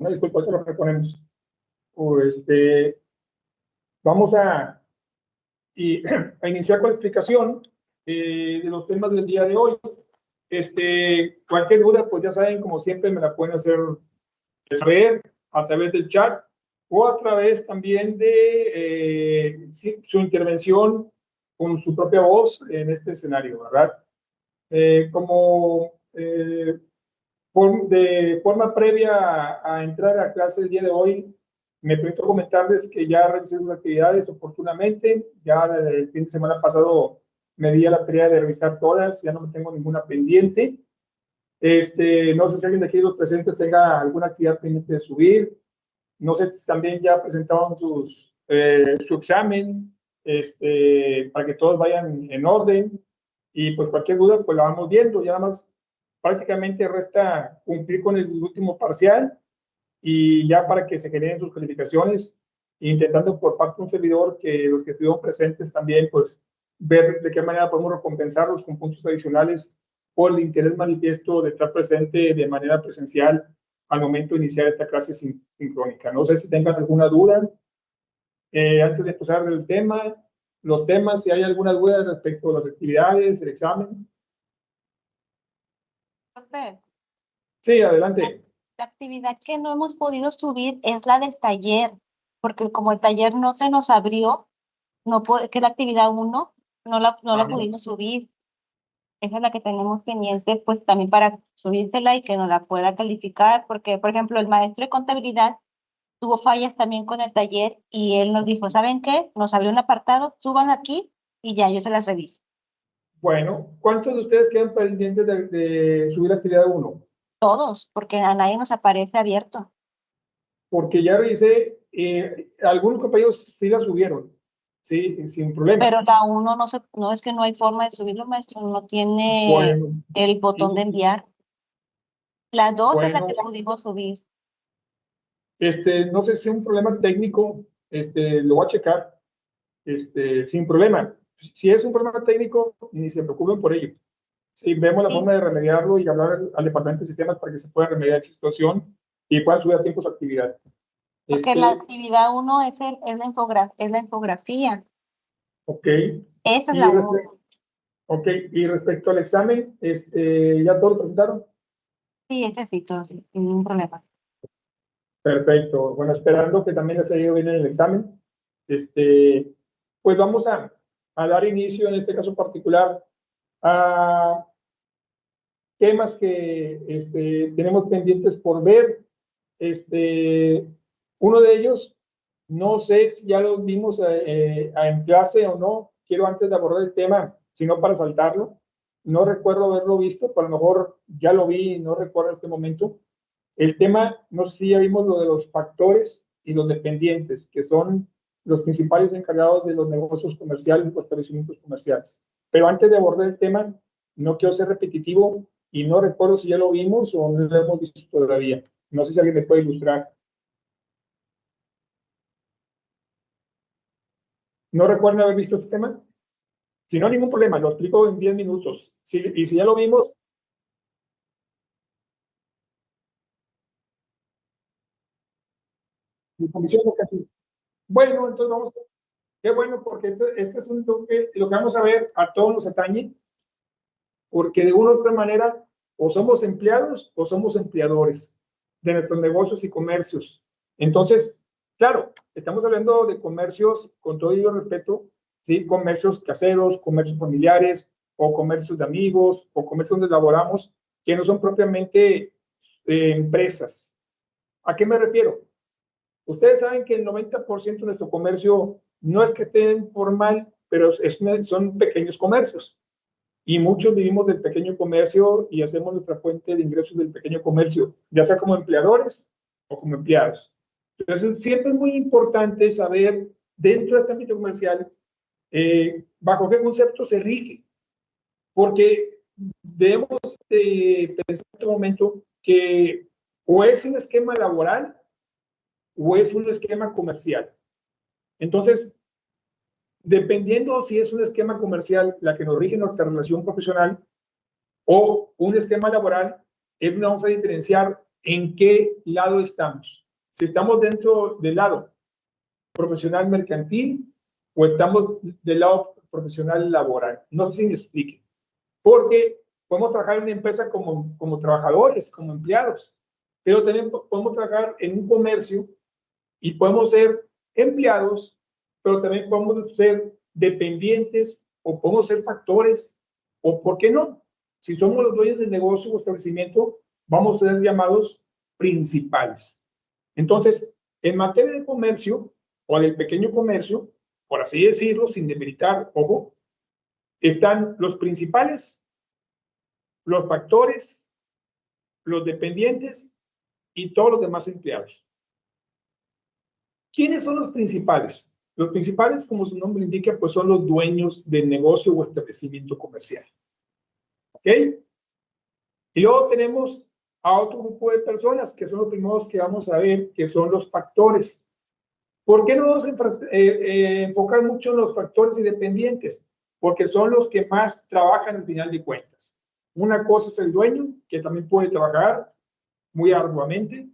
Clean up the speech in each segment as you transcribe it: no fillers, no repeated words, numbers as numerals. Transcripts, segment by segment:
Una disculpa, ahorita lo reponemos. Vamos a iniciar con la explicación de los temas del día de hoy. Cualquier duda, pues ya saben, como siempre, me la pueden hacer saber a través del chat o a través también de su intervención con su propia voz en este escenario, ¿verdad? De forma previa a entrar a clase el día de hoy, me permito comentarles que ya realicé sus actividades oportunamente. Ya el fin de semana pasado me di a la tarea de revisar todas, ya no tengo ninguna pendiente. No sé si alguien de aquí de los presentes tenga alguna actividad pendiente de subir. No sé si también ya presentaron su examen, para que todos vayan en orden. Y pues cualquier duda, pues la vamos viendo. Ya nada más prácticamente resta cumplir con el último parcial y ya para que se generen sus calificaciones, intentando por parte de un servidor que los que estuvieron presentes también, pues ver de qué manera podemos recompensarlos con puntos adicionales por el interés manifiesto de estar presente de manera presencial al momento de iniciar esta clase sincrónica. No sé si tengan alguna duda antes de empezar el tema, los temas, si hay alguna duda respecto a las actividades, el examen. Sí, adelante. La actividad que no hemos podido subir es la del taller, porque como el taller no se nos abrió, que es la actividad 1, no la pudimos subir. Esa es la que tenemos pendiente, pues también para subírsela y que nos la pueda calificar, porque, por ejemplo, el maestro de contabilidad tuvo fallas también con el taller y él nos dijo, ¿saben qué? Nos abrió un apartado, suban aquí y ya, yo se las reviso. Bueno, ¿cuántos de ustedes quedan pendientes de subir la actividad 1? Todos, porque a nadie nos aparece abierto. Porque ya revisé, algunos compañeros sí la subieron, sí, sin problema. Pero la 1 no es que no hay forma de subirlo, maestro, no tiene Bueno, el botón de enviar. La 2 es la que bueno, pudimos subir. no sé si es un problema técnico, lo voy a checar, sin problema. Si es un problema técnico, ni se preocupen por ello. Sí, vemos la Sí. forma de remediarlo y hablar al departamento de sistemas para que se pueda remediar esa situación y puedan subir a tiempo su actividad. Porque la actividad 1 es la infografía. Ok. Esa es Y la 1. ok, y respecto al examen, ¿ya todos lo presentaron? Sí, ese sí, todo, sí, sin ningún problema. Perfecto. Bueno, esperando que también les haya ido bien en el examen, pues vamos a dar inicio, en este caso particular, a temas que tenemos pendientes por ver. Uno de ellos, no sé si ya lo vimos en clase o no, quiero antes de abordar el tema, sino para saltarlo, no recuerdo haberlo visto, pero a lo mejor ya lo vi y no recuerdo en este momento. El tema, no sé si ya vimos lo de los factores y los dependientes, que son los principales encargados de los negocios comerciales y los establecimientos comerciales. Pero antes de abordar el tema, no quiero ser repetitivo y no recuerdo si ya lo vimos o no lo hemos visto todavía. No sé si alguien me puede ilustrar. ¿No recuerdan haber visto este tema? Si no, ningún problema, lo explico en 10 minutos. Y si ya lo vimos, mi comisión es casi. Bueno, entonces vamos a. Qué bueno, porque este es lo que vamos a ver a todos nos atañe, porque de una u otra manera, o somos empleados o somos empleadores de nuestros negocios y comercios. Entonces, claro, estamos hablando de comercios, con todo ello respeto, ¿sí? Comercios caseros, comercios familiares, o comercios de amigos, o comercios donde laboramos, que no son propiamente empresas. ¿A qué me refiero? Ustedes saben que el 90% de nuestro comercio no es que estén formal, pero son pequeños comercios. Y muchos vivimos del pequeño comercio y hacemos nuestra fuente de ingresos del pequeño comercio, ya sea como empleadores o como empleados. Entonces, siempre es muy importante saber dentro de este ámbito comercial bajo qué concepto se rige, porque debemos pensar en este momento que o es un esquema laboral o es un esquema comercial. Entonces, dependiendo si es un esquema comercial la que nos rige nuestra relación profesional o un esquema laboral, es donde vamos a diferenciar en qué lado estamos. Si estamos dentro del lado profesional mercantil o estamos del lado profesional laboral. No sé si me explique. Porque podemos trabajar en una empresa como trabajadores, como empleados, pero también podemos trabajar en un comercio y podemos ser empleados, pero también podemos ser dependientes o podemos ser factores, o ¿por qué no? Si somos los dueños del negocio o establecimiento, vamos a ser llamados principales. Entonces, en materia de comercio o del pequeño comercio, por así decirlo, sin demeritar, ojo, están los principales, los factores, los dependientes y todos los demás empleados. ¿Quiénes son los principales? Los principales, como su nombre indica, pues son los dueños del negocio o establecimiento comercial. ¿Ok? Y luego tenemos a otro grupo de personas, que son los primeros que vamos a ver, que son los factores. ¿Por qué no nos enfocar mucho en los factores y dependientes? Porque son los que más trabajan al final de cuentas. Una cosa es el dueño, que también puede trabajar muy arduamente.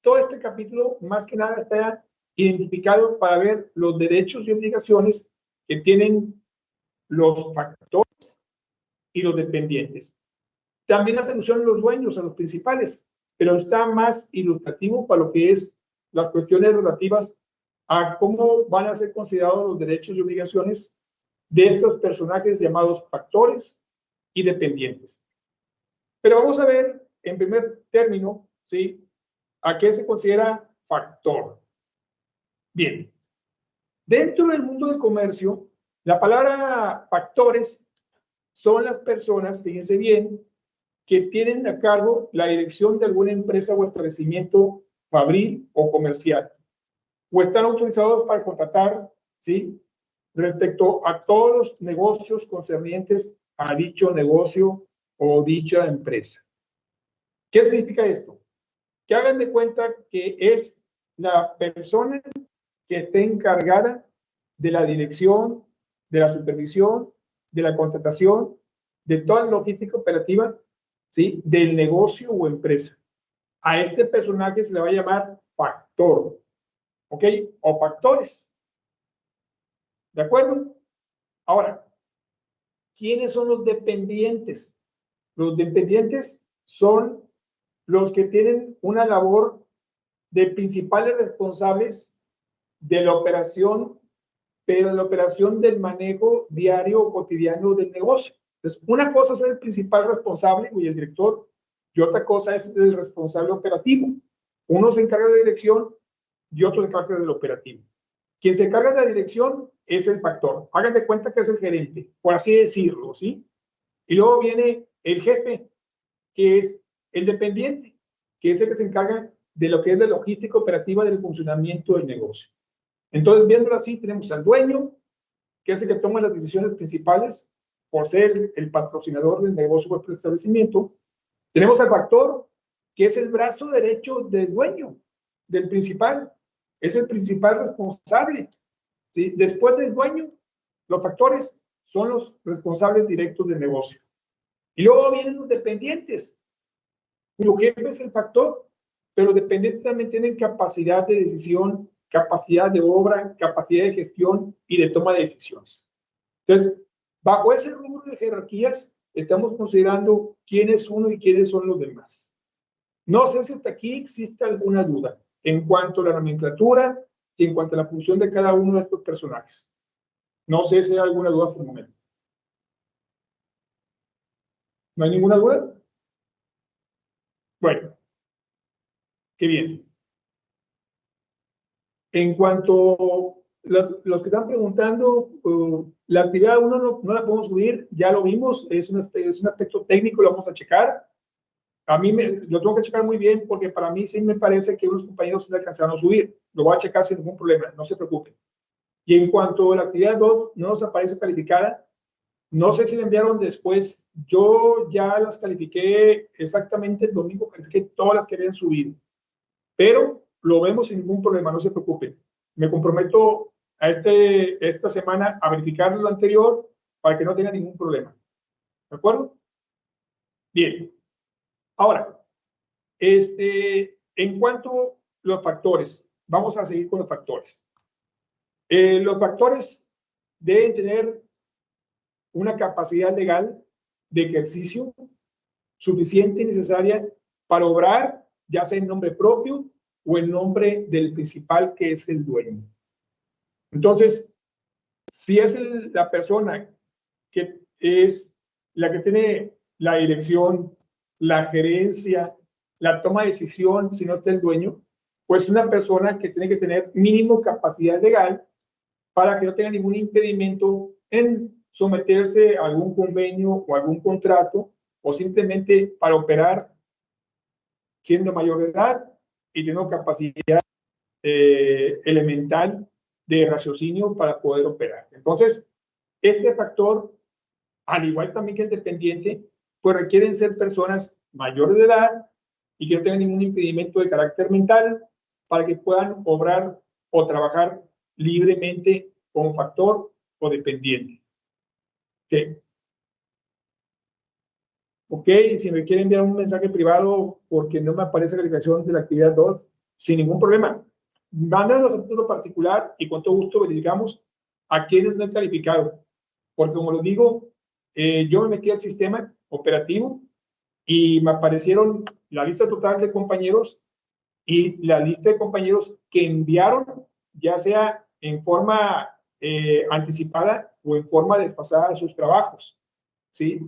Todo este capítulo, más que nada, está identificado para ver los derechos y obligaciones que tienen los factores y los dependientes. También hacen alusión a los dueños, a los principales, pero está más ilustrativo para lo que es las cuestiones relativas a cómo van a ser considerados los derechos y obligaciones de estos personajes llamados factores y dependientes. Pero vamos a ver, en primer término, ¿sí?, a qué se considera factor. Bien, dentro del mundo del comercio, la palabra factores son las personas, fíjense bien, que tienen a cargo la dirección de alguna empresa o establecimiento fabril o comercial, o están autorizados para contratar, ¿sí?, respecto a todos los negocios concernientes a dicho negocio o dicha empresa. ¿Qué significa esto? Que hagan de cuenta que es la persona que esté encargada de la dirección, de la supervisión, de la contratación, de toda la logística operativa, ¿sí?, del negocio o empresa. A este personaje se le va a llamar factor, ¿ok? O factores. ¿De acuerdo? Ahora, ¿quiénes son los dependientes? Los dependientes son los que tienen una labor de principales responsables de la operación, pero de la operación del manejo diario o cotidiano del negocio. Entonces, una cosa es el principal responsable y el director, y otra cosa es el responsable operativo. Uno se encarga de dirección y otro se encarga del operativo. Quien se encarga de la dirección es el factor. Hagan de cuenta que es el gerente, por así decirlo, ¿sí? Y luego viene el jefe, que es el dependiente, que es el que se encarga de lo que es la logística operativa del funcionamiento del negocio. Entonces, viéndolo así, tenemos al dueño, que es el que toma las decisiones principales por ser el patrocinador del negocio o del establecimiento. Tenemos al factor, que es el brazo derecho del dueño, del principal. Es el principal responsable, ¿sí? Después del dueño, los factores son los responsables directos del negocio. Y luego vienen los dependientes, cuyo jefe es el factor, pero los dependientes también tienen capacidad de decisión, capacidad de obra, capacidad de gestión y de toma de decisiones. Entonces, bajo ese rubro de jerarquías, estamos considerando quién es uno y quiénes son los demás. No sé si hasta aquí existe alguna duda en cuanto a la nomenclatura y en cuanto a la función de cada uno de estos personajes. No sé si hay alguna duda hasta el momento. ¿No hay ninguna duda? Bueno, qué bien. En cuanto los que están preguntando, la actividad 1 no la podemos subir, ya lo vimos, es un aspecto técnico, lo vamos a checar. A mí lo tengo que checar muy bien porque para mí sí me parece que unos compañeros se le alcanzaron a subir. Lo voy a checar sin ningún problema, no se preocupen. Y en cuanto a la actividad 2 no nos aparece calificada, no sé si la enviaron después. Yo ya las califiqué exactamente el domingo, califiqué todas las que habían subido. Pero lo vemos sin ningún problema, no se preocupen. Me comprometo a esta semana a verificar lo anterior para que no tenga ningún problema. ¿De acuerdo? Bien. Ahora, En cuanto a los factores, vamos a seguir con los factores. Los factores deben tener una capacidad legal de ejercicio suficiente y necesaria para obrar, ya sea en nombre propio o en nombre del principal, que es el dueño. Entonces, si es la persona que es la que tiene la dirección, la gerencia, la toma de decisión, si no está el dueño, pues una persona que tiene que tener mínimo capacidad legal para que no tenga ningún impedimento en someterse a algún convenio o algún contrato, o simplemente para operar siendo mayor de edad y teniendo capacidad elemental de raciocinio para poder operar. Entonces, este factor, al igual también que el dependiente, pues requieren ser personas mayores de edad y que no tengan ningún impedimento de carácter mental para que puedan obrar o trabajar libremente como factor o dependiente. Ok, si me quieren enviar un mensaje privado porque no me aparece la calificación de la actividad 2, sin ningún problema. Mándanos a título particular y con todo gusto verificamos a quienes no han calificado. Porque como les digo, yo me metí al sistema operativo y me aparecieron la lista total de compañeros y la lista de compañeros que enviaron, ya sea en forma anticipada o en forma desfasada sus trabajos, ¿sí?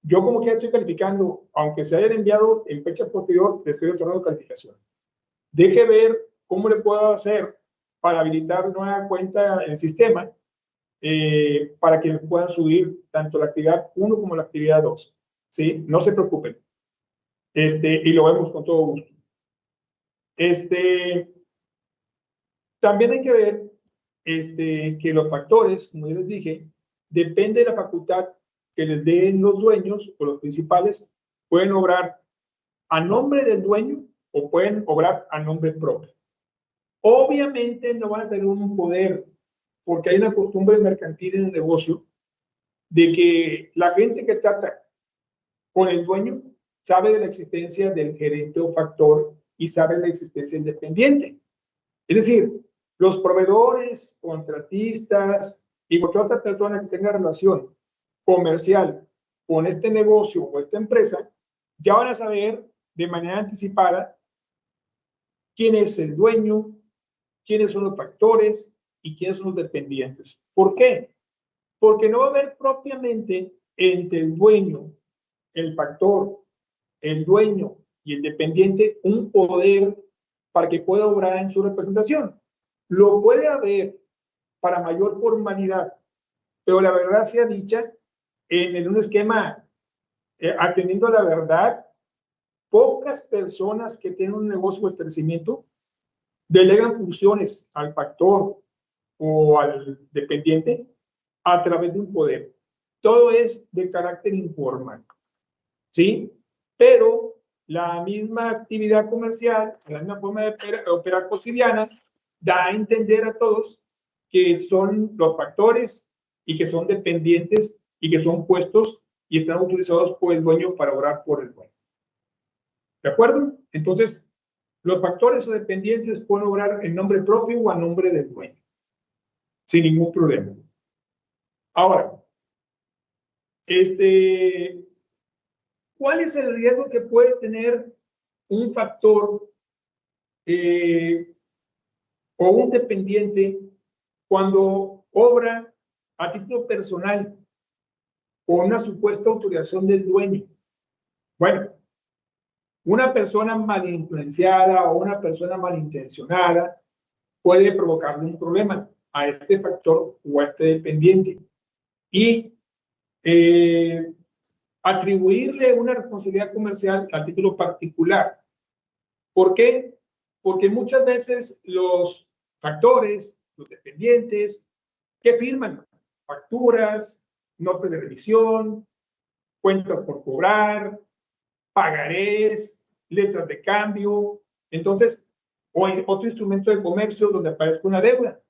Yo como que estoy calificando, aunque se hayan enviado en fecha posterior, les estoy otorgando calificación. Deje ver cómo le puedo hacer para habilitar una cuenta en el sistema para que puedan subir tanto la actividad 1 como la actividad 2. ¿Sí? No se preocupen. Y lo vemos con todo gusto. También hay que ver que los factores, como ya les dije, depende de la facultad que les den los dueños o los principales, pueden obrar a nombre del dueño o pueden obrar a nombre propio. Obviamente no van a tener un poder, porque hay una costumbre mercantil en el negocio de que la gente que trata con el dueño sabe de la existencia del gerente o factor y sabe de la existencia del dependiente. Es decir, los proveedores, contratistas y cualquier otra persona que tenga relación comercial con este negocio o esta empresa, ya van a saber de manera anticipada quién es el dueño, quiénes son los factores y quiénes son los dependientes. ¿Por qué? Porque no va a haber propiamente entre el dueño, el factor, el dueño y el dependiente un poder para que pueda obrar en su representación. Lo puede haber para mayor formalidad, pero la verdad sea dicha, en un esquema atendiendo a la verdad, pocas personas que tienen un negocio de establecimiento delegan funciones al factor o al dependiente a través de un poder. Todo es de carácter informal, ¿sí? Pero la misma actividad comercial, la misma forma de operar cotidiana, da a entender a todos que son los factores y que son dependientes y que son puestos y están utilizados por el dueño para obrar por el dueño. ¿De acuerdo? Entonces, los factores o dependientes pueden obrar en nombre propio o a nombre del dueño, sin ningún problema. Ahora, ¿cuál es el riesgo que puede tener un factor o un dependiente cuando obra a título personal con una supuesta autorización del dueño? Bueno, una persona malinfluenciada o una persona malintencionada puede provocarle un problema a este factor o a este dependiente y atribuirle una responsabilidad comercial a título particular. ¿Por qué? Porque muchas veces los factores, los dependientes, ¿qué firman? Facturas, notas de revisión, cuentas por cobrar, pagarés, letras de cambio. Entonces, o hay otro instrumento de comercio donde aparezca una deuda.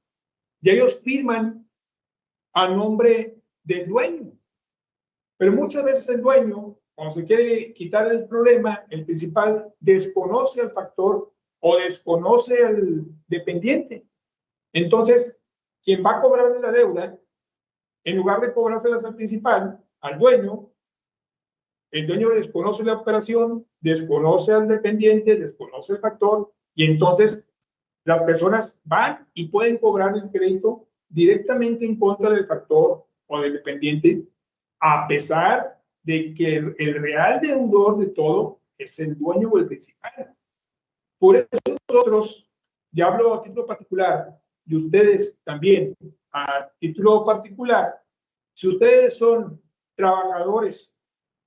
Y ellos firman a nombre del dueño. Pero muchas veces el dueño cuando se quiere quitar el problema, el principal desconoce al factor o desconoce al dependiente. Entonces, quien va a cobrar la deuda, en lugar de cobrárselas al principal, al dueño, el dueño desconoce la operación, desconoce al dependiente, desconoce el factor, y entonces las personas van y pueden cobrar el crédito directamente en contra del factor o del dependiente, a pesar de que el real deudor de todo es el dueño o el principal. Por eso nosotros, ya hablo a título particular, y ustedes también a título particular, si ustedes son trabajadores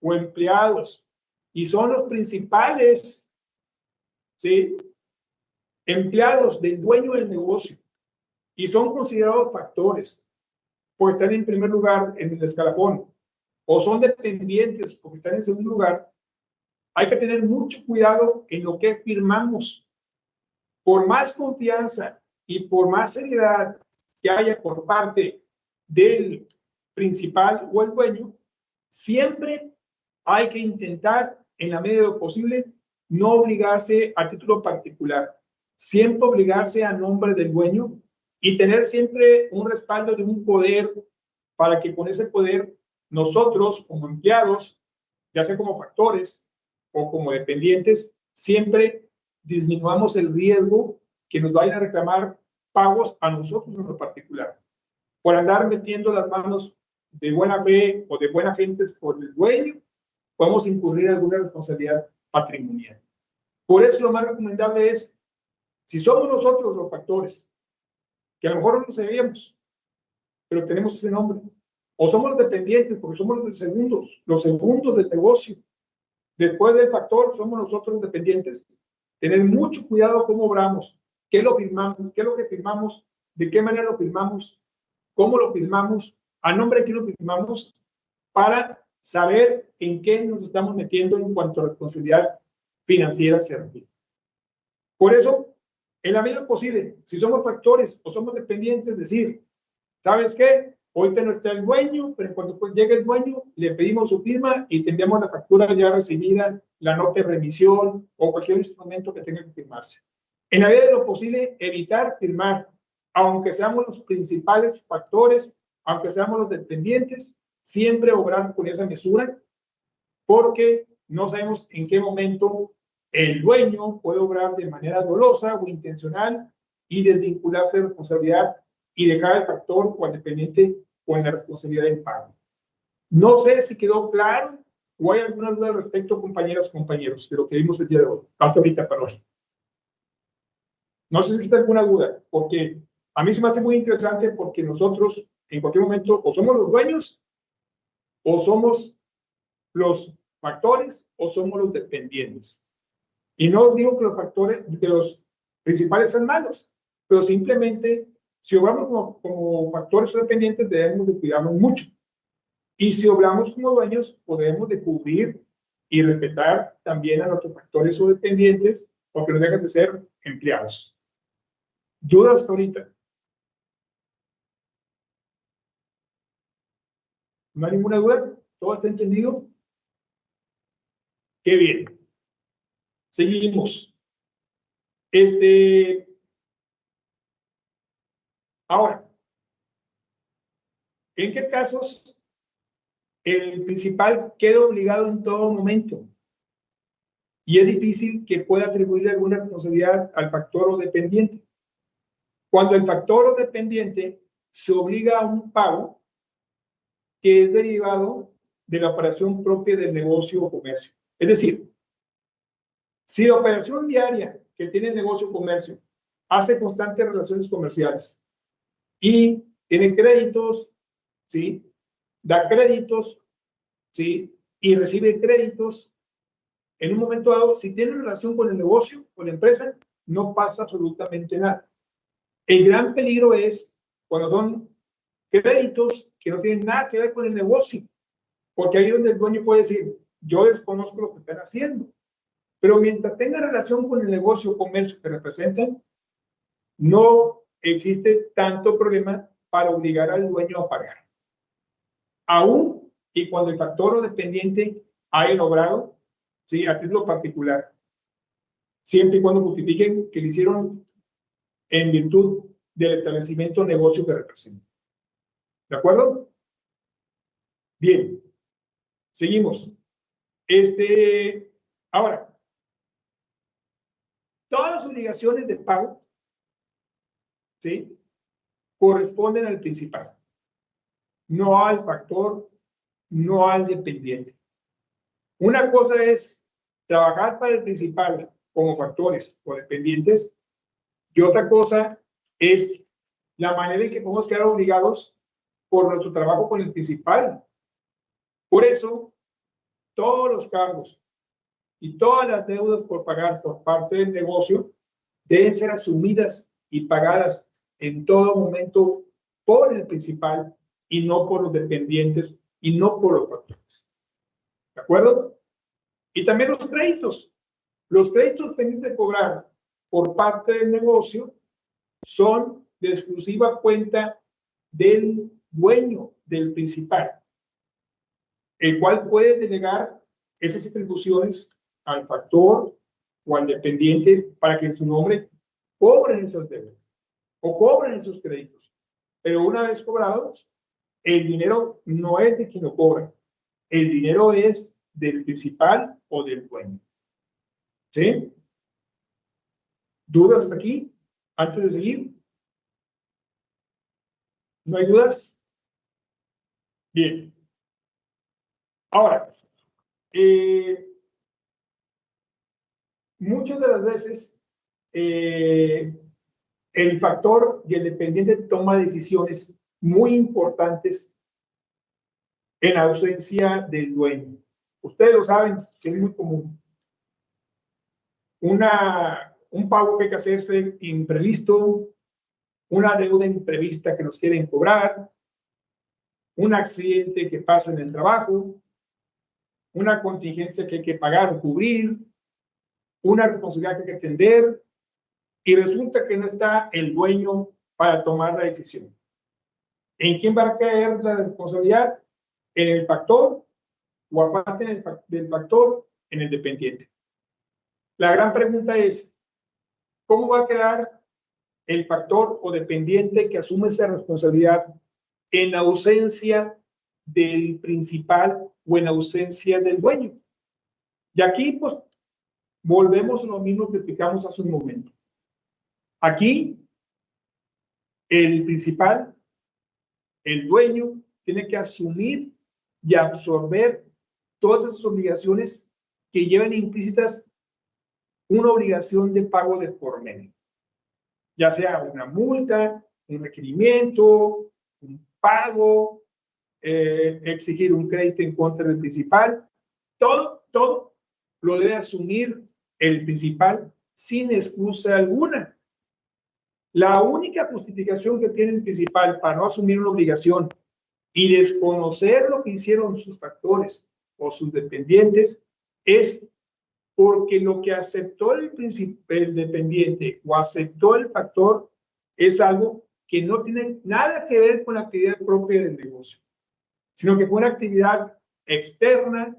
o empleados y son los principales, ¿sí?, empleados del dueño del negocio y son considerados factores porque están en primer lugar en el escalafón, o son dependientes porque están en segundo lugar, hay que tener mucho cuidado en lo que firmamos. Por más confianza y por más seriedad que haya por parte del principal o el dueño, siempre hay que intentar, en la medida de lo posible, no obligarse a título particular, siempre obligarse a nombre del dueño y tener siempre un respaldo de un poder para que con ese poder nosotros como empleados, ya sea como factores o como dependientes, siempre disminuamos el riesgo que nos vayan a reclamar pagos a nosotros en lo particular. Por andar metiendo las manos de buena fe o de buena gente por el dueño, podemos incurrir en alguna responsabilidad patrimonial. Por eso lo más recomendable es, si somos nosotros los factores, que a lo mejor no lo sabíamos, pero tenemos ese nombre, o somos los dependientes, porque somos los segundos del negocio, después del factor somos nosotros los dependientes, tener mucho cuidado cómo obramos, qué lo firmamos, qué es lo que firmamos, de qué manera lo firmamos, cómo lo firmamos, a nombre de quién lo firmamos, para saber en qué nos estamos metiendo en cuanto a responsabilidad financiera se refiere. Por eso, en la medida posible, si somos factores o somos dependientes, decir, ¿sabes qué? Ahorita no está el dueño, pero cuando llegue el dueño, le pedimos su firma y te enviamos la factura ya recibida, la nota de remisión o cualquier instrumento que tenga que firmarse. En la medida de lo posible, evitar firmar, aunque seamos los principales factores, aunque seamos los dependientes, siempre obrar con esa mesura, porque no sabemos en qué momento el dueño puede obrar de manera dolosa o intencional y desvincularse de responsabilidad y dejar al factor o al dependiente con la responsabilidad del pago. No sé si quedó claro o hay alguna duda al respecto, compañeras, compañeros, de lo que vimos el día de hoy, hasta ahorita, perdón. No sé si existe alguna duda, porque a mí se me hace muy interesante porque nosotros en cualquier momento o somos los dueños o somos los factores o somos los dependientes. Y no digo que los factores, que los principales sean malos, pero simplemente si obramos como factores o dependientes debemos de cuidarnos mucho. Y si obramos como dueños podemos de cubrir y respetar también a nuestros factores o dependientes porque no dejan de ser empleados. ¿Dudas hasta ahorita? ¿No hay ninguna duda? ¿Todo está entendido? Qué bien. Seguimos. Ahora, ¿en qué casos el principal queda obligado en todo momento? Y es difícil que pueda atribuirle alguna responsabilidad al factor o dependiente. Cuando el factor o dependiente se obliga a un pago que es derivado de la operación propia del negocio o comercio. Es decir, si la operación diaria que tiene el negocio o comercio hace constantes relaciones comerciales y tiene créditos, ¿sí?, da créditos, ¿sí?, y recibe créditos, en un momento dado, si tiene relación con el negocio, con la empresa, no pasa absolutamente nada. El gran peligro es cuando son créditos que no tienen nada que ver con el negocio, porque ahí es donde el dueño puede decir, yo desconozco lo que están haciendo, pero mientras tenga relación con el negocio o comercio que representan, no existe tanto problema para obligar al dueño a pagar. Aún y cuando el factor o dependiente hayan obrado, ¿sí? A título particular, siempre y cuando justifiquen que lo hicieron en virtud del establecimiento o negocio que representa. ¿De acuerdo? Bien, seguimos. Ahora, todas las obligaciones de pago, ¿sí?, corresponden al principal, no al factor, no al dependiente. Una cosa es trabajar para el principal como factores o dependientes, y otra cosa es la manera en que podemos quedar obligados por nuestro trabajo con el principal. Por eso, todos los cargos y todas las deudas por pagar por parte del negocio deben ser asumidas y pagadas en todo momento por el principal y no por los dependientes y no por los factores. ¿De acuerdo? Y también los créditos. Los créditos pendientes de cobrar por parte del negocio son de exclusiva cuenta del dueño, del principal, el cual puede delegar esas atribuciones al factor o al dependiente para que en su nombre cobren esas deudas o cobren esos créditos. Pero una vez cobrados, el dinero no es de quien lo cobra, el dinero es del principal o del dueño. ¿Sí? ¿Dudas hasta aquí? Antes de seguir. ¿No hay dudas? Bien. Ahora, muchas de las veces el factor y el dependiente toma decisiones muy importantes en ausencia del dueño. Ustedes lo saben, que es muy común. Un pago que hay que hacerse imprevisto, una deuda imprevista que nos quieren cobrar, un accidente que pasa en el trabajo, una contingencia que hay que pagar o cubrir, una responsabilidad que hay que atender, y resulta que no está el dueño para tomar la decisión. ¿En quién va a caer la responsabilidad? ¿En el factor o aparte del factor, en el dependiente? La gran pregunta es, ¿cómo va a quedar el factor o dependiente que asume esa responsabilidad en ausencia del principal o en ausencia del dueño? Y aquí, pues, volvemos a lo mismo que explicamos hace un momento. Aquí, el principal, el dueño, tiene que asumir y absorber todas esas obligaciones que llevan implícitas una obligación de pago de por medio, ya sea una multa, un requerimiento, un pago, exigir un crédito en contra del principal, todo lo debe asumir el principal sin excusa alguna. La única justificación que tiene el principal para no asumir una obligación y desconocer lo que hicieron sus factores o sus dependientes es porque lo que aceptó el dependiente o aceptó el factor es algo que no tiene nada que ver con la actividad propia del negocio, sino que fue una actividad externa,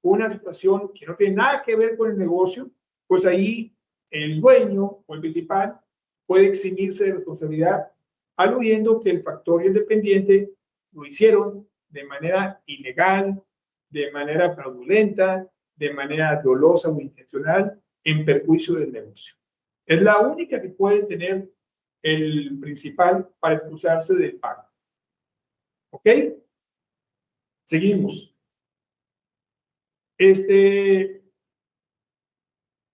una situación que no tiene nada que ver con el negocio, pues ahí el dueño o el principal puede eximirse de responsabilidad, aludiendo que el factor y el dependiente lo hicieron de manera ilegal, de manera fraudulenta, de manera dolosa o intencional, en perjuicio del negocio. Es la única que puede tener el principal para excusarse del pago. ¿Ok? Seguimos.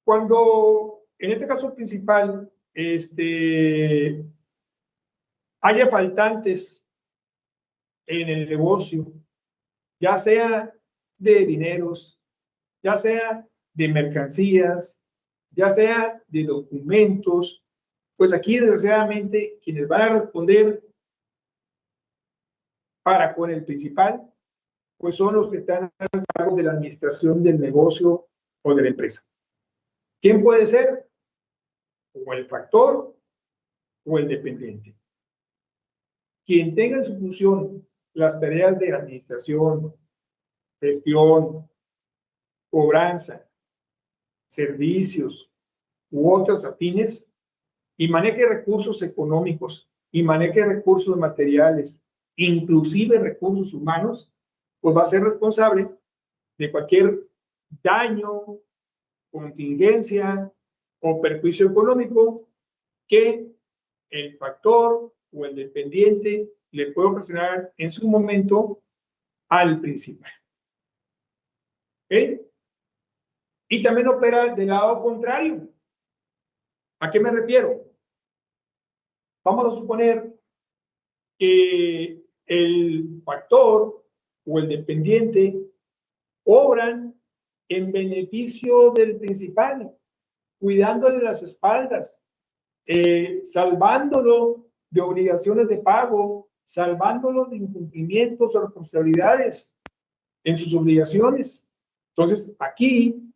Cuando, en este caso principal, haya faltantes en el negocio, ya sea de dineros, ya sea de mercancías, ya sea de documentos, pues aquí desgraciadamente quienes van a responder para con el principal, pues son los que están a cargo de la administración del negocio o de la empresa. ¿Quién puede ser? O el factor o el dependiente. Quien tenga en su función las tareas de administración, gestión, cobranza, servicios u otras afines y maneje recursos económicos y maneje recursos materiales, inclusive recursos humanos, pues va a ser responsable de cualquier daño, contingencia o perjuicio económico que el factor o el dependiente le puede ocasionar en su momento al principal. ¿Okay? Y también opera del lado contrario. ¿A qué me refiero? Vamos a suponer que el factor o el dependiente obran en beneficio del principal, cuidándole las espaldas, salvándolo de obligaciones de pago, salvándolo de incumplimientos o responsabilidades en sus obligaciones. Entonces, aquí,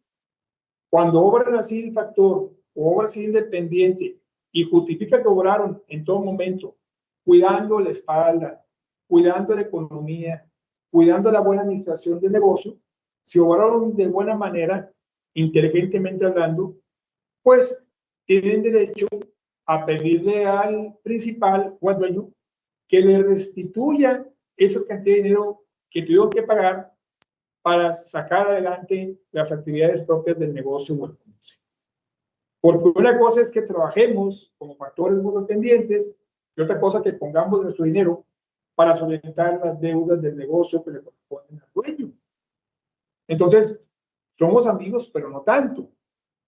cuando obran así el factor o obra así el dependiente y justifica que obraron en todo momento, cuidando la espalda, cuidando la economía, cuidando la buena administración del negocio, si obraron de buena manera, inteligentemente hablando, pues tienen derecho a pedirle al principal o al dueño que le restituya esa cantidad de dinero que tuvieron que pagar para sacar adelante las actividades propias del negocio o el comercio. Porque una cosa es que trabajemos como factores muy dependientes y otra cosa que pongamos nuestro dinero para solventar las deudas del negocio que le corresponden al dueño. Entonces, somos amigos, pero no tanto.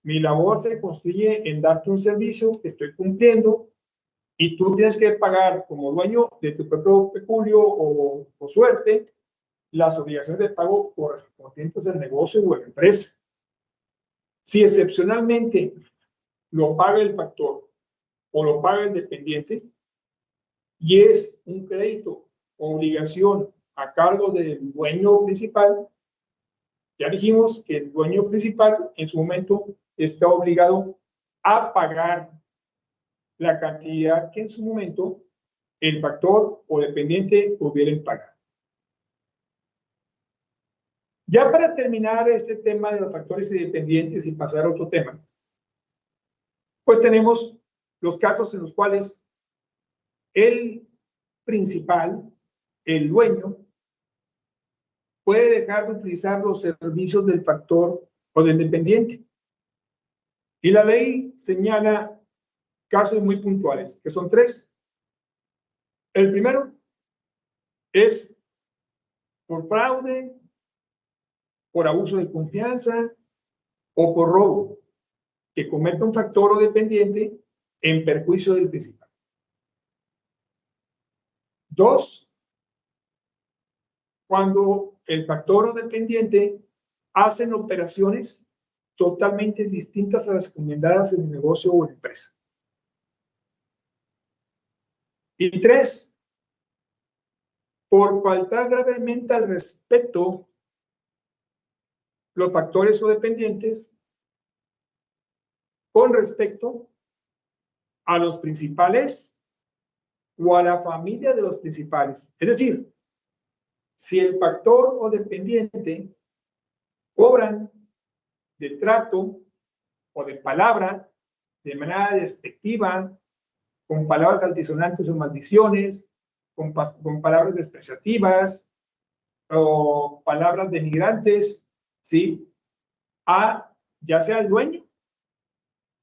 Mi labor se construye en darte un servicio que estoy cumpliendo y tú tienes que pagar como dueño de tu propio peculio o suerte las obligaciones de pago correspondientes al negocio o a la empresa. Si excepcionalmente lo paga el factor o lo paga el dependiente y es un crédito o obligación a cargo del dueño principal, ya dijimos que el dueño principal en su momento está obligado a pagar la cantidad que en su momento el factor o dependiente hubiera pagado. Ya para terminar este tema de los factores y dependientes y pasar a otro tema, pues tenemos los casos en los cuales el principal, el dueño, puede dejar de utilizar los servicios del factor o del dependiente. Y la ley señala casos muy puntuales, que son 3. El primero es por fraude, por abuso de confianza o por robo, que cometa un factor o dependiente en perjuicio del principal. 2, cuando el factor o dependiente hacen operaciones totalmente distintas a las recomendadas en el negocio o en la empresa. Y 3, por faltar gravemente al respeto los factores o dependientes con respecto a los principales o a la familia de los principales. Es decir, si el factor o dependiente obran de trato o de palabra de manera despectiva, con palabras altisonantes o maldiciones, con palabras despreciativas o palabras denigrantes, ¿sí? Ya sea al dueño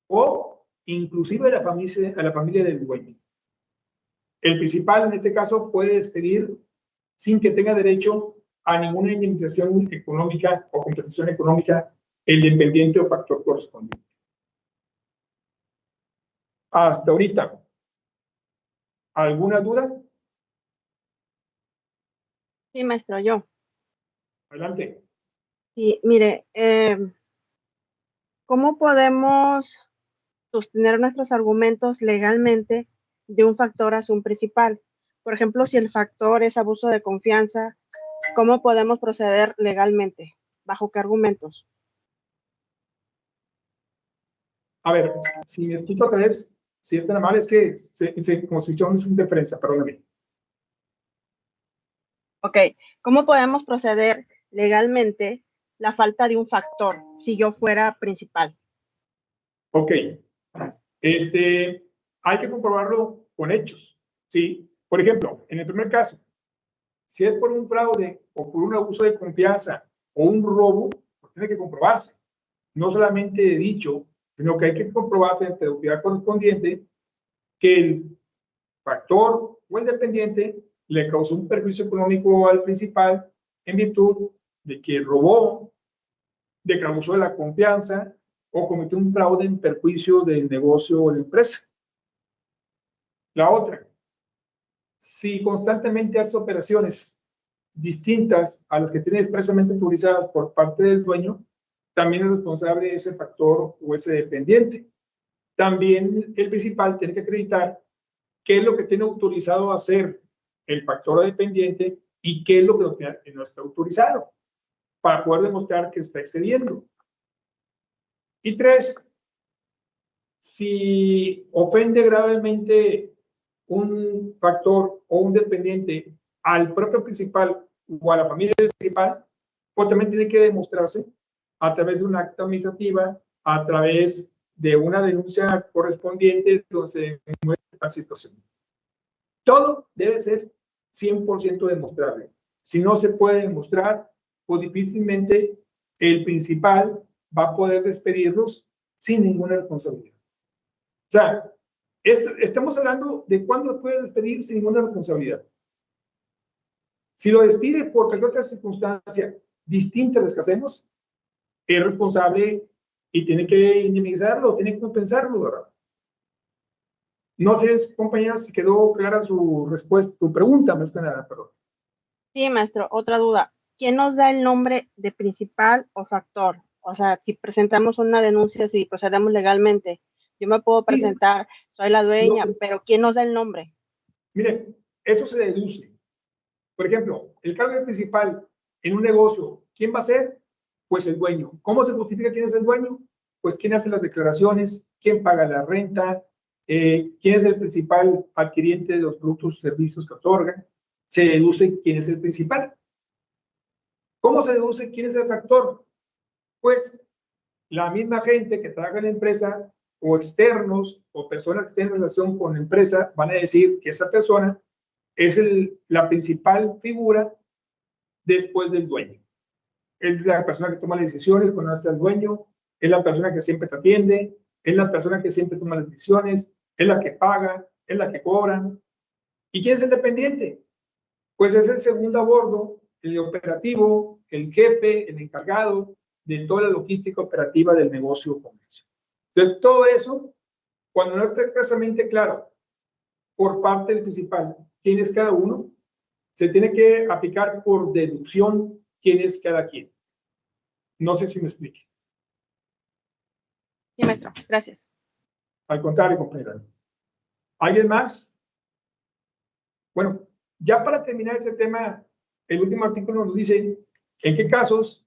o inclusive a la familia del dueño. El principal, en este caso, puede despedir sin que tenga derecho a ninguna indemnización económica o compensación económica el dependiente o factor correspondiente. Hasta ahorita, ¿alguna duda? Sí, maestro, yo. Adelante. Y mire, ¿cómo podemos sostener nuestros argumentos legalmente de un factor a su principal? Por ejemplo, si el factor es abuso de confianza, ¿cómo podemos proceder legalmente? ¿Bajo qué argumentos? A ver, si me escucho otra vez, si es tan amable, es que como si yo no es interferencia, perdóname. Ok, ¿cómo podemos proceder legalmente la falta de un factor si yo fuera principal? Ok. Hay que comprobarlo con hechos, ¿sí? Por ejemplo, en el primer caso, si es por un fraude o por un abuso de confianza o un robo, pues tiene que comprobarse. No solamente he dicho, sino que hay que comprobarse ante la autoridad correspondiente que el factor o el dependiente le causó un perjuicio económico al principal en virtud de que robó, de que abusó de la confianza o cometió un fraude en perjuicio del negocio o la empresa. La otra, si constantemente hace operaciones distintas a las que tiene expresamente autorizadas por parte del dueño, también es responsable ese factor o ese dependiente. También el principal tiene que acreditar qué es lo que tiene autorizado a hacer el factor o dependiente y qué es lo que no está autorizado, para poder demostrar que está excediendo. Y tres, si ofende gravemente un factor o un dependiente al propio principal o a la familia del principal, pues también tiene que demostrarse a través de una acta administrativa, a través de una denuncia correspondiente donde se demuestre la situación. Todo debe ser 100% demostrable. Si no se puede demostrar, pues difícilmente el principal va a poder despedirlos sin ninguna responsabilidad. O sea, estamos hablando de cuándo lo puede despedir sin ninguna responsabilidad. Si lo despide por cualquier otra circunstancia distinta a las que hacemos, es responsable y tiene que indemnizarlo, tiene que compensarlo, ¿verdad? No sé, compañeras, si quedó clara su respuesta, tu pregunta, más que nada, perdón. Sí, maestro, otra duda. ¿Quién nos da el nombre de principal o factor? O sea, si presentamos una denuncia, si procedemos legalmente, yo me puedo presentar, soy la dueña, pero ¿quién nos da el nombre? Mire, eso se deduce. Por ejemplo, el cargo del principal en un negocio, ¿quién va a ser? Pues el dueño. ¿Cómo se justifica quién es el dueño? Pues quién hace las declaraciones, quién paga la renta, quién es el principal adquiriente de los productos y servicios que otorga. Se deduce quién es el principal. ¿Cómo se deduce quién es el factor? Pues la misma gente que trabaja en la empresa o externos o personas que tienen relación con la empresa van a decir que esa persona es la principal figura después del dueño. Es la persona que toma las decisiones cuando está el dueño, es la persona que siempre te atiende, es la persona que siempre toma las decisiones, es la que paga, es la que cobra. ¿Y quién es el dependiente? Pues es el segundo a bordo, el operativo, el jefe, el encargado de toda la logística operativa del negocio o comercio. Entonces, todo eso, cuando no está expresamente claro por parte del principal quién es cada uno, se tiene que aplicar por deducción quién es cada quien. No sé si me explique. Sí, maestro, gracias. Al contrario, compañera. ¿Alguien más? Bueno, ya para terminar este tema, el último artículo nos dice en qué casos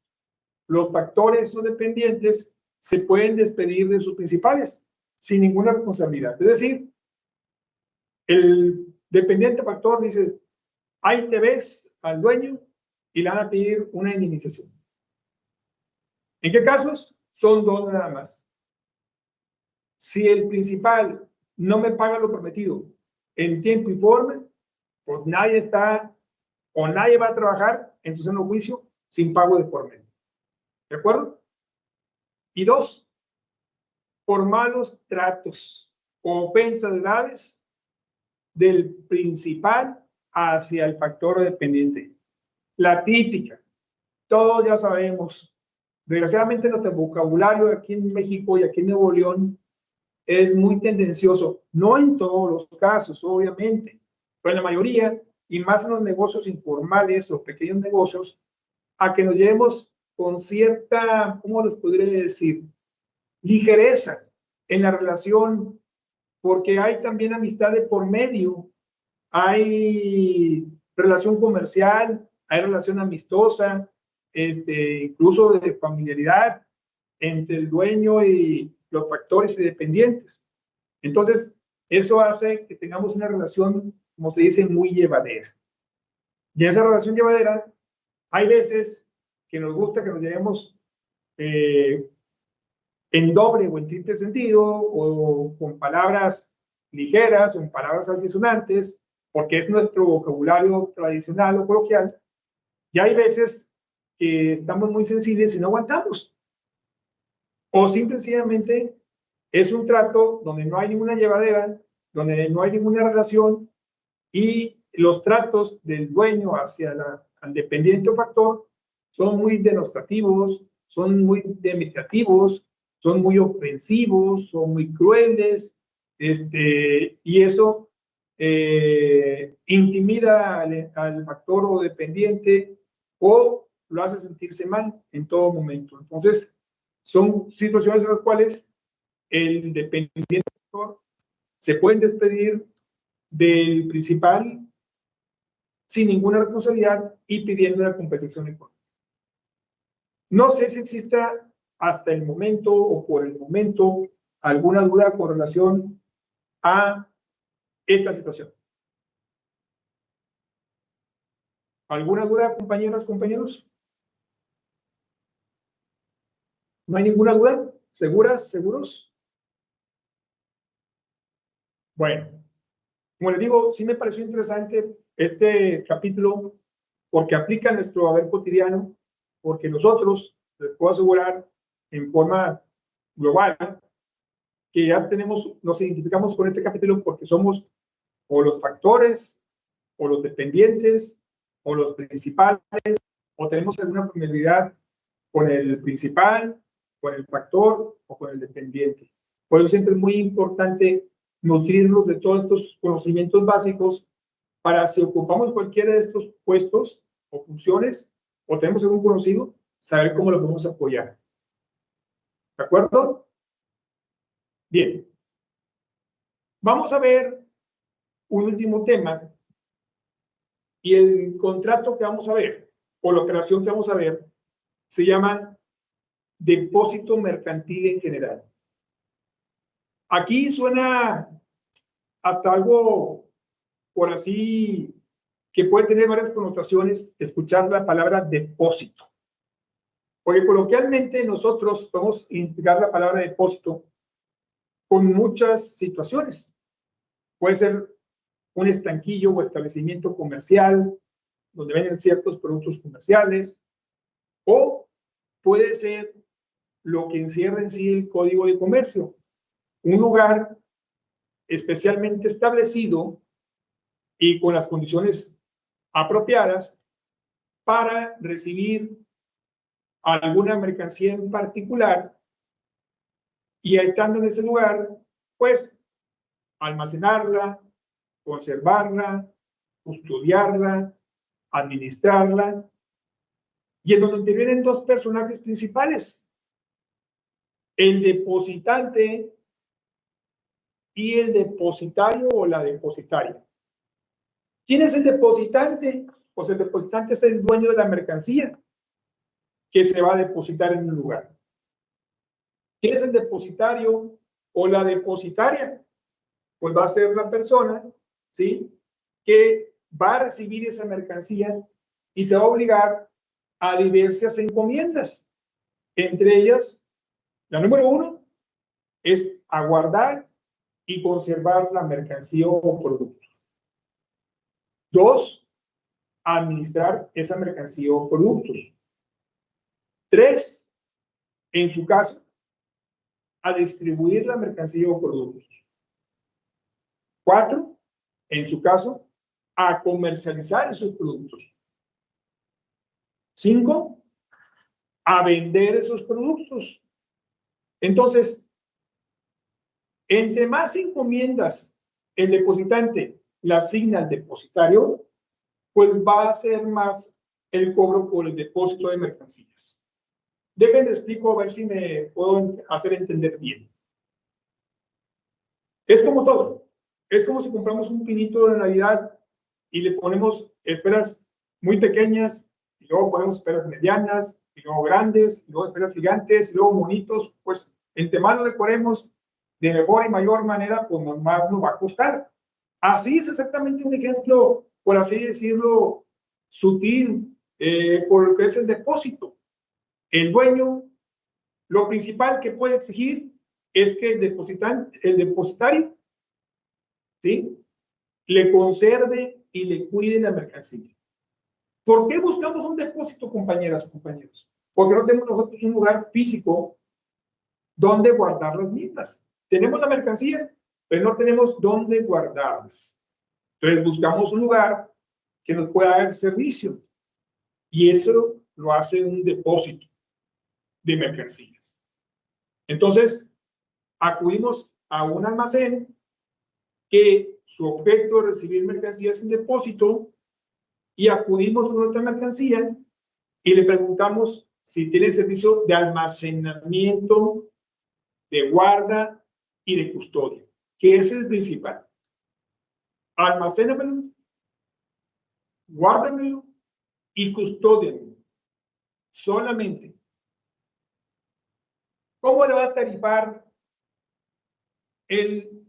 los factores o dependientes se pueden despedir de sus principales sin ninguna responsabilidad. Es decir, el dependiente factor dice, ahí te ves al dueño y le van a pedir una indemnización. ¿En qué casos? Son dos nada más. Si el principal no me paga lo prometido en tiempo y forma, pues nadie está o nadie va a trabajar en su seno juicio sin pago de por medio. ¿De acuerdo? Y dos, por malos tratos o ofensas graves del principal hacia el factor dependiente. La típica, todos ya sabemos, desgraciadamente nuestro vocabulario aquí en México y aquí en Nuevo León es muy tendencioso, no en todos los casos, obviamente, pero en la mayoría, y más en los negocios informales o pequeños negocios, a que nos llevemos con cierta, ¿cómo les podría decir? Ligereza en la relación, porque hay también amistad de por medio, hay relación comercial, hay relación amistosa, incluso de familiaridad entre el dueño y los factores y dependientes. Entonces, eso hace que tengamos una relación, como se dice, muy llevadera. Y en esa relación llevadera, hay veces que nos gusta que nos lleguemos en doble o en triple sentido, o con palabras ligeras o en palabras altisonantes, porque es nuestro vocabulario tradicional o coloquial. Y hay veces que estamos muy sensibles y no aguantamos. O simplemente es un trato donde no hay ninguna llevadera, donde no hay ninguna relación, y los tratos del dueño hacia al dependiente o factor son muy denostativos, son muy demetriativos, son muy ofensivos, son muy crueles, y eso intimida al factor o dependiente, o lo hace sentirse mal en todo momento. Entonces, son situaciones en las cuales el dependiente factor se pueden despedir del principal sin ninguna responsabilidad y pidiendo la compensación económica. No sé si exista hasta el momento o por el momento alguna duda con relación a esta situación. ¿Alguna duda, compañeras, compañeros? ¿No hay ninguna duda? ¿Seguras? ¿Seguros? Bueno, como les digo, sí me pareció interesante este capítulo porque aplica nuestro haber cotidiano, porque nosotros, les puedo asegurar en forma global, que ya nos identificamos con este capítulo porque somos o los factores, o los dependientes, o los principales, o tenemos alguna familiaridad con el principal, con el factor o con el dependiente. Por eso siempre es muy importante nutrirnos de todos estos conocimientos básicos para si ocupamos cualquiera de estos puestos o funciones o tenemos algún conocido, saber cómo lo podemos apoyar. ¿De acuerdo? Bien. Vamos a ver un último tema y el contrato que vamos a ver o la operación que vamos a ver se llama depósito mercantil en general. Aquí suena hasta algo por así que puede tener varias connotaciones escuchar la palabra depósito. Porque coloquialmente nosotros podemos identificar la palabra depósito con muchas situaciones. Puede ser un estanquillo o establecimiento comercial donde venden ciertos productos comerciales, o puede ser lo que encierra en sí el Código de Comercio, un lugar especialmente establecido y con las condiciones apropiadas para recibir alguna mercancía en particular y estando en ese lugar, pues almacenarla, conservarla, custodiarla, administrarla, y en donde intervienen dos personajes principales, el depositante y el depositario o la depositaria. ¿Quién es el depositante? Pues el depositante es el dueño de la mercancía que se va a depositar en un lugar. ¿Quién es el depositario o la depositaria? Pues va a ser la persona, ¿sí?, que va a recibir esa mercancía y se va a obligar a diversas encomiendas. Entre ellas, la número 1 es aguardar y conservar la mercancía o productos. 2, administrar esa mercancía o productos. 3, en su caso, a distribuir la mercancía o productos. 4, en su caso, a comercializar esos productos. 5, a vender esos productos. Entonces, entre más encomiendas el depositante le asigna al depositario, pues va a ser más el cobro por el depósito de mercancías. Déjenme explico a ver si me puedo hacer entender bien. Es como todo. Es como si compramos un pinito de Navidad y le ponemos esferas muy pequeñas, y luego ponemos esferas medianas, y luego grandes, y luego esferas gigantes, y luego monitos. Pues entre más lo decoremos de mejor y mayor manera, pues más nos va a costar. Así es exactamente un ejemplo, por así decirlo, sutil, por lo que es el depósito. El dueño, lo principal que puede exigir es que el depositario, ¿sí?, le conserve y le cuide la mercancía. ¿Por qué buscamos un depósito, compañeras y compañeros? Porque no tenemos nosotros un lugar físico donde guardar las mismas. Tenemos la mercancía, pero no tenemos dónde guardarlas. Entonces buscamos un lugar que nos pueda dar servicio. Y eso lo hace un depósito de mercancías. Entonces, acudimos a un almacén que su objeto es recibir mercancías en depósito y acudimos a nuestra mercancía y le preguntamos si tiene servicio de almacenamiento, de guarda y de custodia, que es el principal. Almacénamelo, guárdamelo y custódiamelo. Solamente. ¿Cómo le va a tarifar el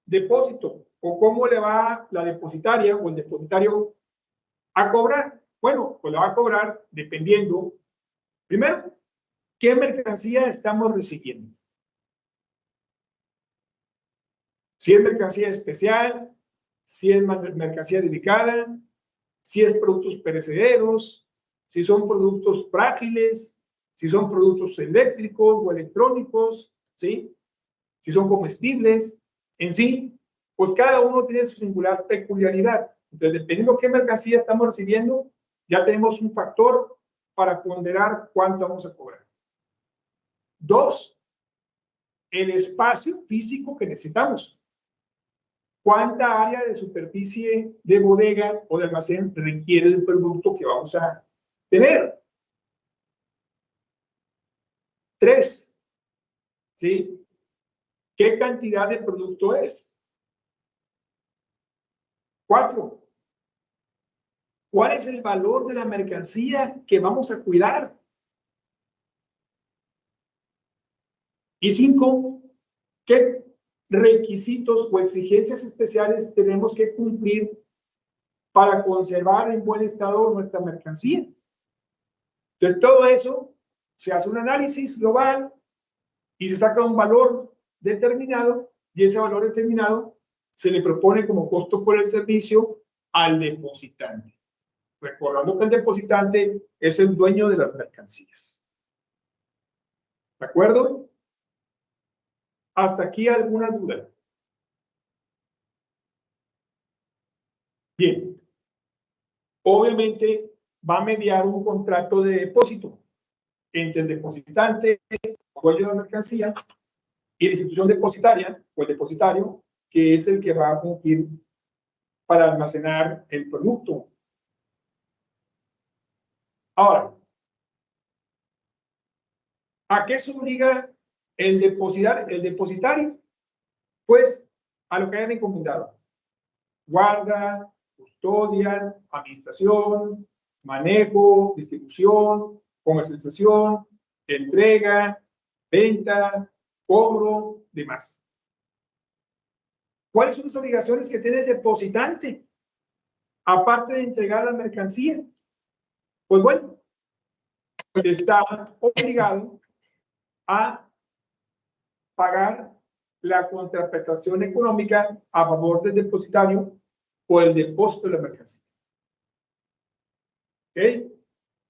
depósito? ¿O cómo le va la depositaria o el depositario a cobrar? Bueno, pues la va a cobrar dependiendo, primero, qué mercancía estamos recibiendo. Si es mercancía especial, si es mercancía delicada, si es productos perecederos, si son productos frágiles, si son productos eléctricos o electrónicos, ¿sí?, si son comestibles, en sí, pues cada uno tiene su singular peculiaridad. Entonces, dependiendo de qué mercancía estamos recibiendo, ya tenemos un factor para ponderar cuánto vamos a cobrar. 2, el espacio físico que necesitamos. ¿Cuánta área de superficie de bodega o de almacén requiere el producto que vamos a tener? 3, ¿sí?, ¿qué cantidad de producto es? 4, ¿cuál es el valor de la mercancía que vamos a cuidar? Y 5, ¿qué requisitos o exigencias especiales tenemos que cumplir para conservar en buen estado nuestra mercancía? Entonces, todo eso se hace un análisis global y se saca un valor determinado, y ese valor determinado se le propone como costo por el servicio al depositante. Recordando que el depositante es el dueño de las mercancías. ¿De acuerdo? ¿Hasta aquí alguna duda? Bien. Obviamente va a mediar un contrato de depósito entre el depositante, el dueño de la mercancía, y la institución depositaria o el depositario, que es el que va a fungir para almacenar el producto. Ahora, ¿a qué se obliga el depositario? Pues a lo que hayan encomendado. Guarda, custodia, administración, manejo, distribución, comercialización, entrega, venta, cobro, demás. ¿Cuáles son las obligaciones que tiene el depositante? Aparte de entregar la mercancía. Pues bueno, está obligado a pagar la contraprestación económica a favor del depositario por el depósito de la mercancía. ¿Ok?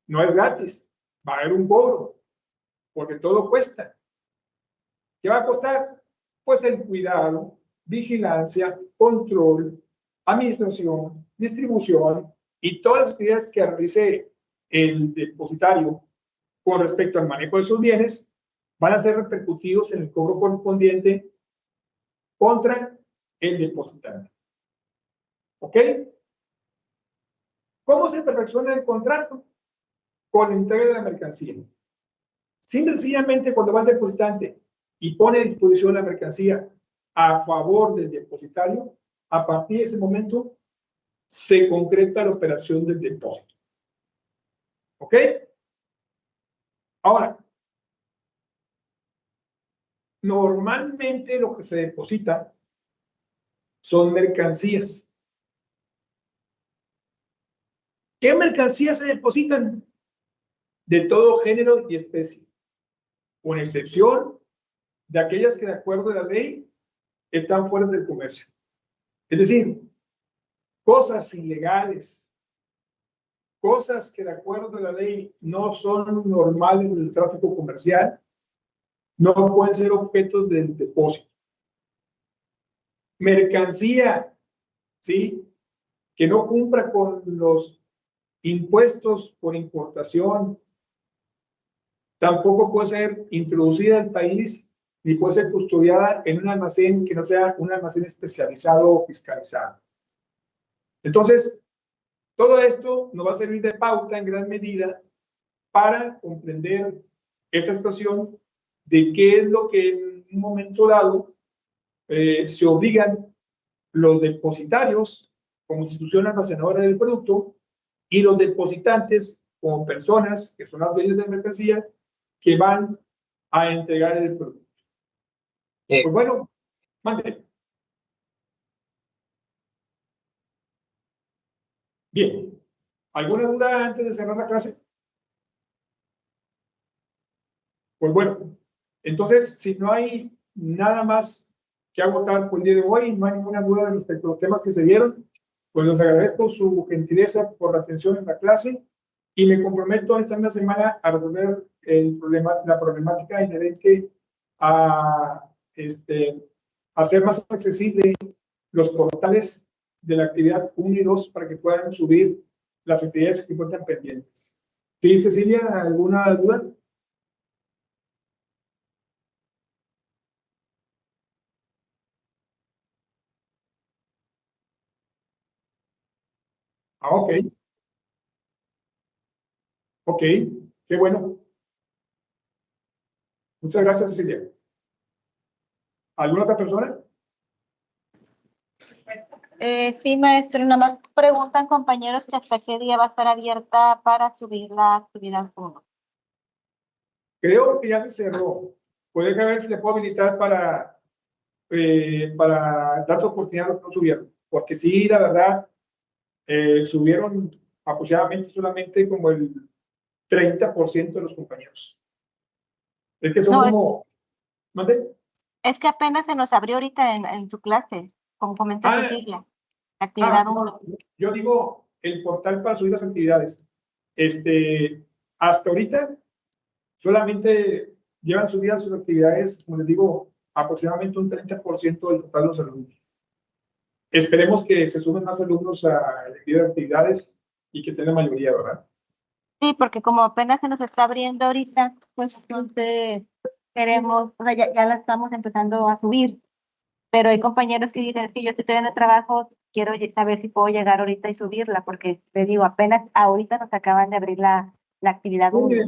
No es gratis, va a haber un cobro, porque todo cuesta. ¿Qué va a costar? Pues el cuidado, vigilancia, control, administración, distribución y todas las actividades que realice el depositario con respecto al manejo de sus bienes van a ser repercutidos en el cobro correspondiente contra el depositante. ¿Ok? ¿Cómo se perfecciona el contrato? Con la entrega de la mercancía. Sencillamente, cuando va el depositante y pone a disposición la mercancía a favor del depositario, a partir de ese momento se concreta la operación del depósito. ¿Ok? Ahora, normalmente lo que se deposita son mercancías. ¿Qué mercancías se depositan? de todo género y especie, con excepción de aquellas que de acuerdo a la ley están fuera del comercio. Es decir, cosas ilegales, cosas que de acuerdo a la ley no son normales del tráfico comercial, no pueden ser objetos del depósito. Mercancía, ¿sí?, que no cumpla con los impuestos por importación, tampoco puede ser introducida al país ni puede ser custodiada en un almacén que no sea un almacén especializado o fiscalizado. Entonces, todo esto nos va a servir de pauta en gran medida para comprender esta situación de qué es lo que en un momento dado se obligan los depositarios como institución almacenadora del producto y los depositantes como personas que son las dueñas de mercancía que van a entregar el producto. Pues bueno, mande. Bien. ¿Alguna duda antes de cerrar la clase? Pues bueno, entonces, si no hay nada más que agotar por el día de hoy, no hay ninguna duda respecto a los temas que se dieron, pues les agradezco su gentileza por la atención en la clase y me comprometo esta misma semana a resolver la problemática inherente a hacer más accesible los portales de la actividad 1 y 2 para que puedan subir las actividades que se encuentran pendientes. ¿Sí, Cecilia? ¿Alguna duda? Ah, ok. Ok, qué bueno. Muchas gracias, Cecilia. ¿Alguna otra persona? Sí, maestro, nada más preguntan compañeros que hasta qué día va a estar abierta para subir la actividad 1. Creo que ya se cerró. Puede ver si le puedo habilitar para dar su oportunidad a los que no subieron. Porque sí, la verdad, subieron aproximadamente solamente como el 30% de los compañeros. Es que son No, como... ¿Mande? es que apenas se nos abrió ahorita en su clase, como comenta Cecilia, actividad 1. No, yo digo el portal para subir las actividades. Hasta ahorita solamente llevan subidas sus actividades, como les digo, aproximadamente un 30% del total de los alumnos. Esperemos que se sumen más alumnos a la actividad de actividades y que tengan mayoría, ¿verdad? Sí, porque como apenas se nos está abriendo ahorita, pues entonces queremos, o sea, ya la estamos empezando a subir. Pero hay compañeros que dicen, es que yo estoy en el trabajo, quiero saber si puedo llegar ahorita y subirla, porque te digo, apenas ahorita nos acaban de abrir la actividad 1.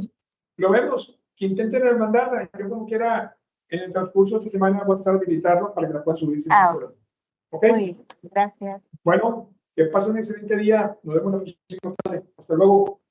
Lo vemos, que intenten mandarla. Yo como quiera, en el transcurso de esta semana voy a estar habilitarlo para que la puedan subir sin problema. ¿Ok? Muy bien, gracias. Bueno, que pasen un excelente día. Nos vemos en la próxima clase. Hasta luego.